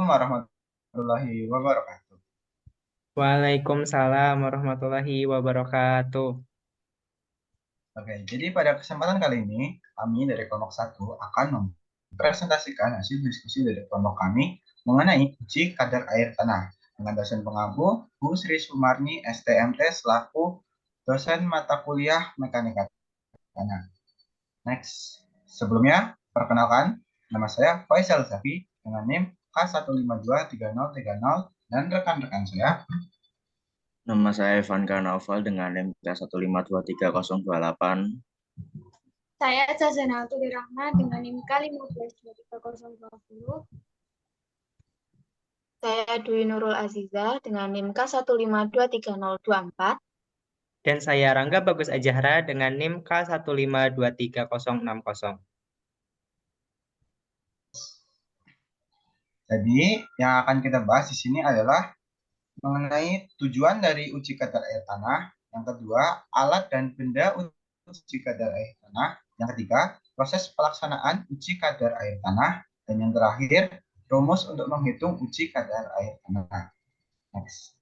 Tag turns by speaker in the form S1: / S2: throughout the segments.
S1: warahmatullahi wabarakatuh.
S2: Waalaikumsalam warahmatullahi wabarakatuh.
S1: Oke, jadi pada kesempatan kali ini, kami dari kelompok satu akan mempresentasikan hasil diskusi dari kelompok kami mengenai uji kadar air tanah dengan dosen pengampu Bu Sri Sumarni STMT selaku dosen mata kuliah Mekanika Tanah. Next, sebelumnya perkenalkan, nama saya Faisal Zafi dengan NIM K1523030 dan rekan-rekan saya.
S3: Nama saya Evan Karnaval dengan NIM K1523028.
S4: Saya Zazana Alturi Rahma dengan NIM K1523020. Saya Dwi Nurul Aziza dengan NIM K1523024.
S2: Dan saya Rangga Bagus Ajahra dengan NIM K1523060.
S1: Jadi, yang akan kita bahas di sini adalah mengenai tujuan dari uji kadar air tanah, yang kedua, alat dan benda uji kadar air tanah, yang ketiga, proses pelaksanaan uji kadar air tanah, dan yang terakhir, rumus untuk menghitung uji kadar air tanah. Next.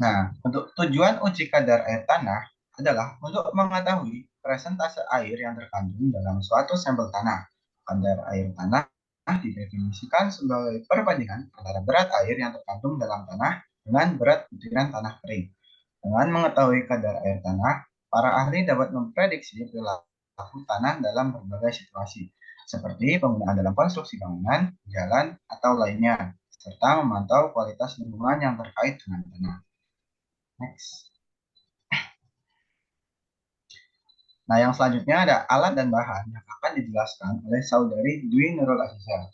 S1: Nah, untuk tujuan uji kadar air tanah adalah untuk mengetahui presentase air yang terkandung dalam suatu sampel tanah. Kadar air tanah didefinisikan sebagai perbandingan antara berat air yang terkandung dalam tanah dengan berat butiran tanah kering. Dengan mengetahui kadar air tanah, para ahli dapat memprediksi perilaku tanah dalam berbagai situasi, seperti penggunaan dalam konstruksi bangunan, jalan, atau lainnya, serta memantau kualitas lingkungan yang terkait dengan tanah. Next. Nah, yang selanjutnya ada alat dan bahan yang akan dijelaskan oleh saudari Dwi Nurul Aziza.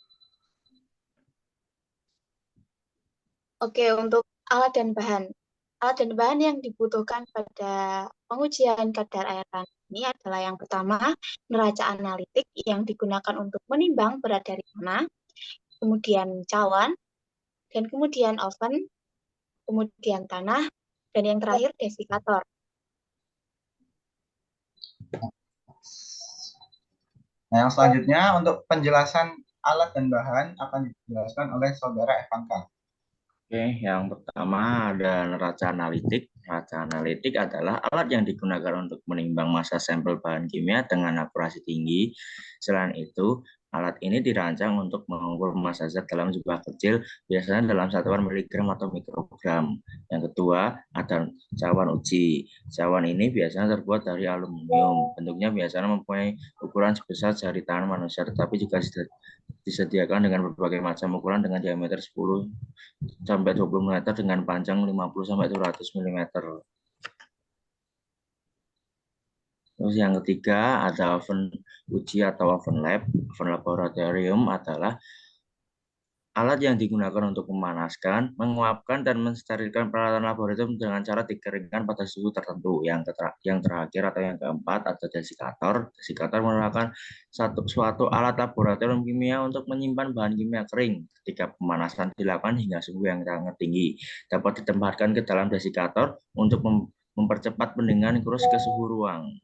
S4: Oke, untuk alat dan bahan. Alat dan bahan yang dibutuhkan pada pengujian kadar air tanah ini adalah yang pertama, neraca analitik yang digunakan untuk menimbang berat dari tanah, kemudian cawan, dan kemudian oven, kemudian tanah, dan yang terakhir desikator.
S1: Nah, yang selanjutnya untuk penjelasan alat dan bahan akan dijelaskan oleh saudara Evanka.
S3: Oke, yang pertama ada neraca analitik. Neraca analitik adalah alat yang digunakan untuk menimbang massa sampel bahan kimia dengan akurasi tinggi. Selain itu, alat ini dirancang untuk mengukur massa zat dalam jumlah kecil, biasanya dalam satuan miligram atau mikrogram. Yang kedua, ada cawan uji. Cawan ini biasanya terbuat dari aluminium. Bentuknya biasanya mempunyai ukuran sebesar jari tangan manusia, tetapi juga disediakan dengan berbagai macam ukuran dengan diameter 10 sampai 20 meter dengan panjang 50 sampai 200 mm. Terus yang ketiga ada oven uji atau oven lab. Oven laboratorium adalah alat yang digunakan untuk memanaskan, menguapkan, dan mensterilkan peralatan laboratorium dengan cara dikeringkan pada suhu tertentu. Yang terakhir atau yang keempat ada desikator. Desikator merupakan suatu alat laboratorium kimia untuk menyimpan bahan kimia kering. Ketika pemanasan dilakukan hingga suhu yang sangat tinggi, dapat ditempatkan ke dalam desikator untuk mempercepat pendinginan kurus ke suhu ruang.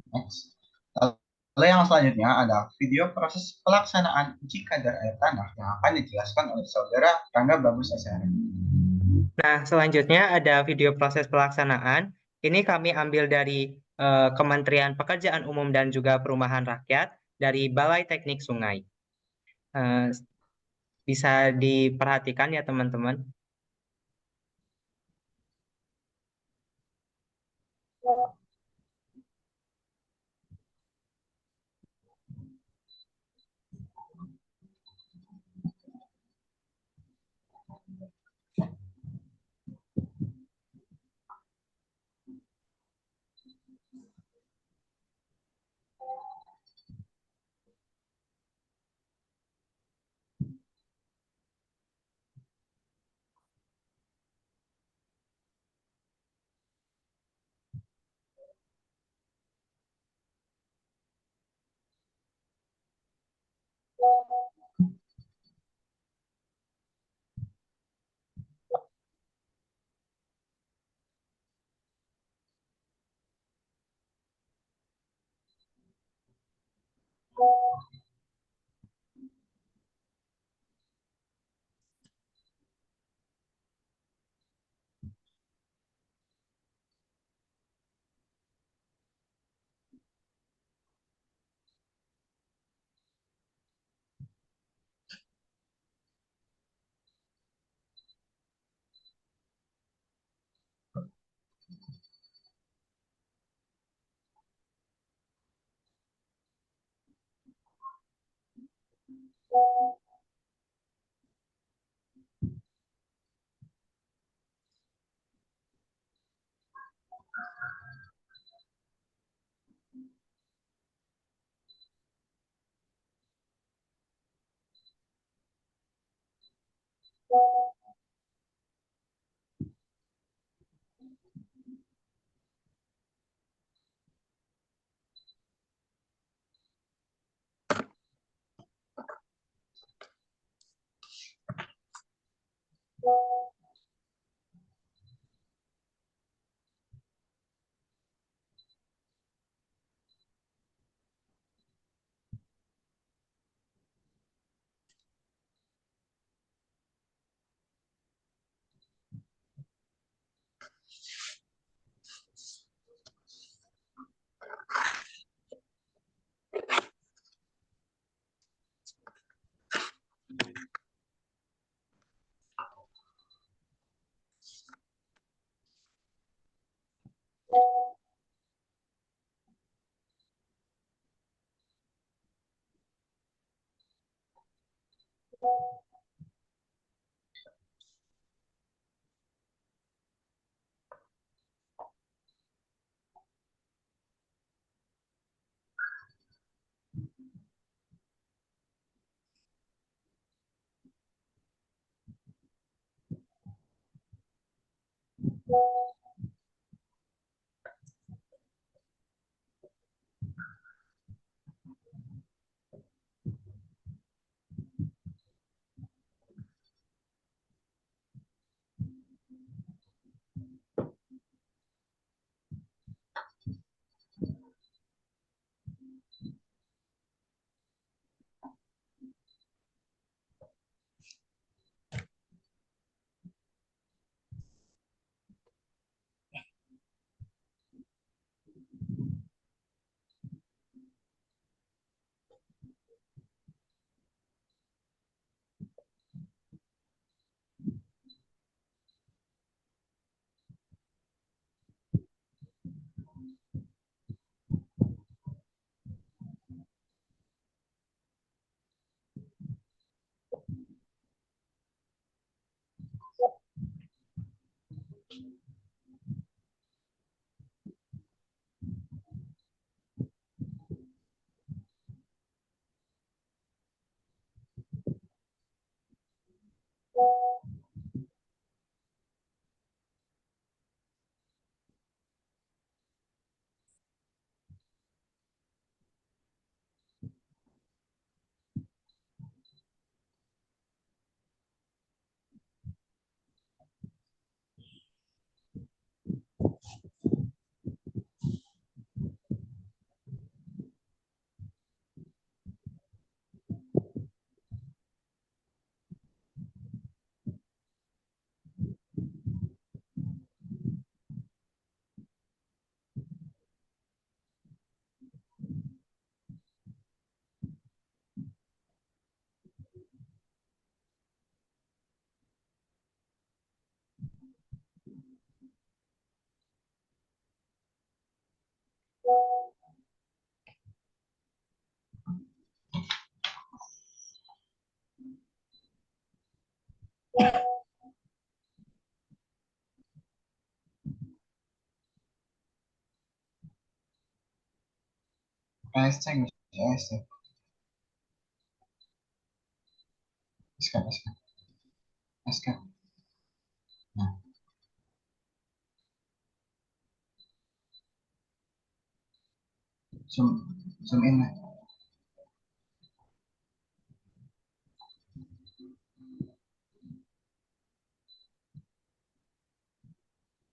S1: Next. Lalu yang selanjutnya ada video proses pelaksanaan uji kadar air tanah yang akan dijelaskan oleh saudara Rangga Bagus Ajahra.
S2: Nah, selanjutnya ada video proses pelaksanaan. Ini kami ambil dari Kementerian Pekerjaan Umum dan juga Perumahan Rakyat dari Balai Teknik Sungai. Bisa diperhatikan ya teman-teman.
S1: PSC nggak sih? PSC. SK, SK. SK. Nah, zoom in lah.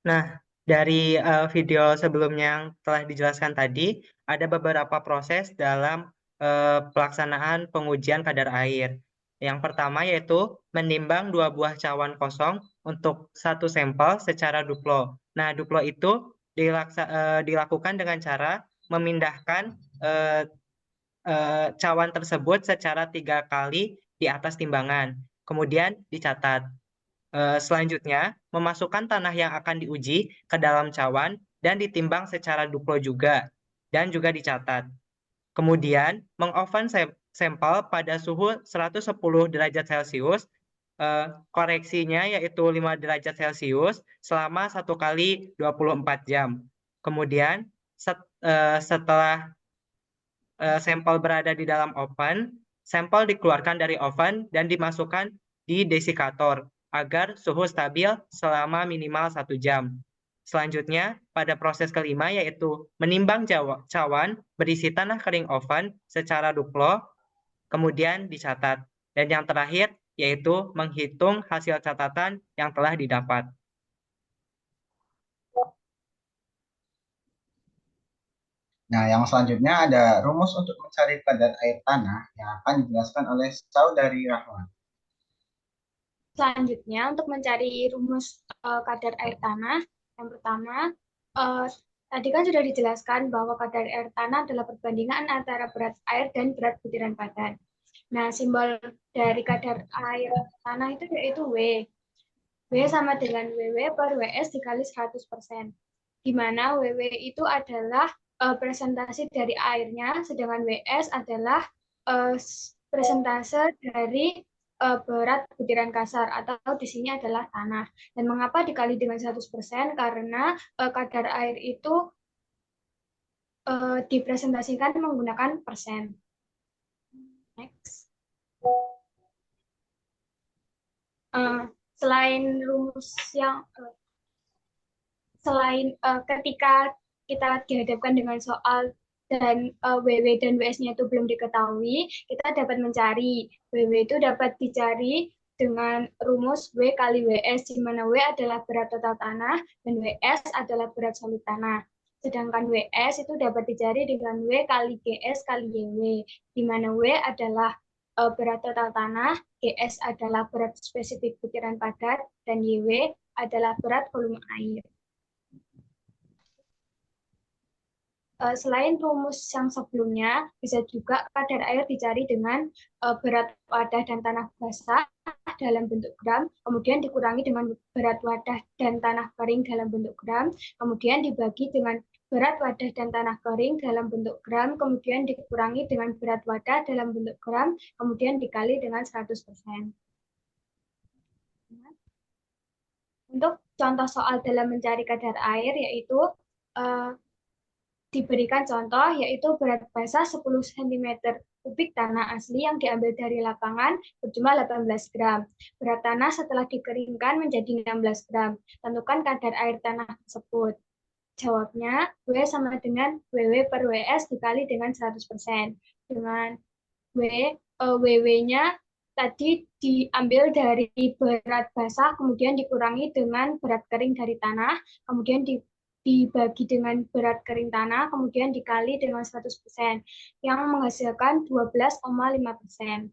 S2: Nah, dari video sebelumnya yang telah dijelaskan tadi, ada beberapa proses dalam pelaksanaan pengujian kadar air. Yang pertama yaitu menimbang 2 buah cawan kosong untuk 1 sampel secara duplo. Nah, duplo itu dilakukan dengan cara memindahkan cawan tersebut secara 3 kali di atas timbangan. Kemudian dicatat. Selanjutnya, memasukkan tanah yang akan diuji ke dalam cawan dan ditimbang secara duplo juga, dan juga dicatat. Kemudian, mengoven sampel pada suhu 110 derajat Celcius, koreksinya yaitu 5 derajat Celcius selama 1 kali 24 jam. Kemudian, setelah sampel berada di dalam oven, sampel dikeluarkan dari oven dan dimasukkan di desikator agar suhu stabil selama minimal 1 jam. Selanjutnya, pada proses kelima yaitu menimbang cawan berisi tanah kering oven secara duplo, kemudian dicatat. Dan yang terakhir yaitu menghitung hasil catatan yang telah didapat.
S1: Nah, yang selanjutnya ada rumus untuk mencari kadar air tanah yang akan dijelaskan oleh Saudari Rahman.
S5: Selanjutnya, untuk mencari rumus kadar air tanah, yang pertama, tadi kan sudah dijelaskan bahwa kadar air tanah adalah perbandingan antara berat air dan berat butiran padat. Nah, simbol dari kadar air tanah itu yaitu W. W sama dengan WW per WS dikali 100%. Di mana WW itu adalah presentasi dari airnya, sedangkan WS adalah presentase dari berat butiran kasar atau di sini adalah tanah. Dan mengapa dikali dengan 100%? Karena kadar air itu dipresentasikan menggunakan persen. Next. Selain rumus yang ketika kita dihadapkan dengan soal dan WW dan WS-nya itu belum diketahui, kita dapat mencari. WW itu dapat dicari dengan rumus W kali WS, di mana W adalah berat total tanah dan WS adalah berat solid tanah. Sedangkan WS itu dapat dicari dengan W kali GS kali YW, di mana W adalah berat total tanah, GS adalah berat spesifik butiran padat, dan YW adalah berat volume air. Selain rumus yang sebelumnya, bisa juga kadar air dicari dengan berat wadah dan tanah basah dalam bentuk gram, kemudian dikurangi dengan berat wadah dan tanah kering dalam bentuk gram, kemudian dibagi dengan berat wadah dan tanah kering dalam bentuk gram, kemudian dikurangi dengan berat wadah dalam bentuk gram, kemudian dikali dengan 100%. Untuk contoh soal dalam mencari kadar air, yaitu diberikan contoh yaitu berat basah 10 cm kubik tanah asli yang diambil dari lapangan berjumlah 18 gram. Berat tanah setelah dikeringkan menjadi 16 gram. Tentukan kadar air tanah tersebut. Jawabnya, W sama dengan WW per WS dikali dengan 100%. Dengan WW-nya tadi diambil dari berat basah, kemudian dikurangi dengan berat kering dari tanah, kemudian dibagi dengan berat kering tanah, kemudian dikali dengan 100%, yang menghasilkan 12,5%.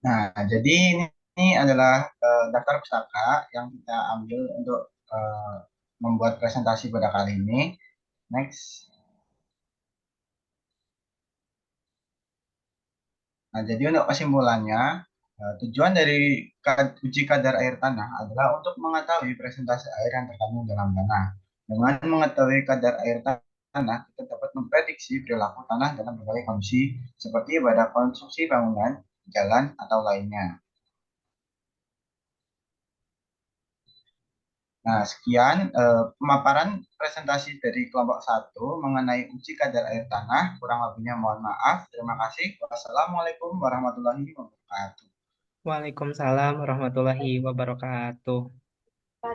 S1: Nah, jadi ini adalah daftar pustaka yang kita ambil untuk membuat presentasi pada kali ini. Next. Nah, jadi untuk kesimpulannya, tujuan dari uji kadar air tanah adalah untuk mengetahui presentase air yang terkandung dalam tanah. Dengan mengetahui kadar air tanah, kita dapat memprediksi perilaku tanah dalam berbagai kondisi, seperti pada konstruksi bangunan, jalan, atau lainnya. Nah, sekian pemaparan presentasi dari kelompok 1 mengenai uji kadar air tanah. Kurang lebihnya mohon maaf. Terima kasih. Wassalamualaikum warahmatullahi wabarakatuh.
S2: Waalaikumsalam warahmatullahi wabarakatuh.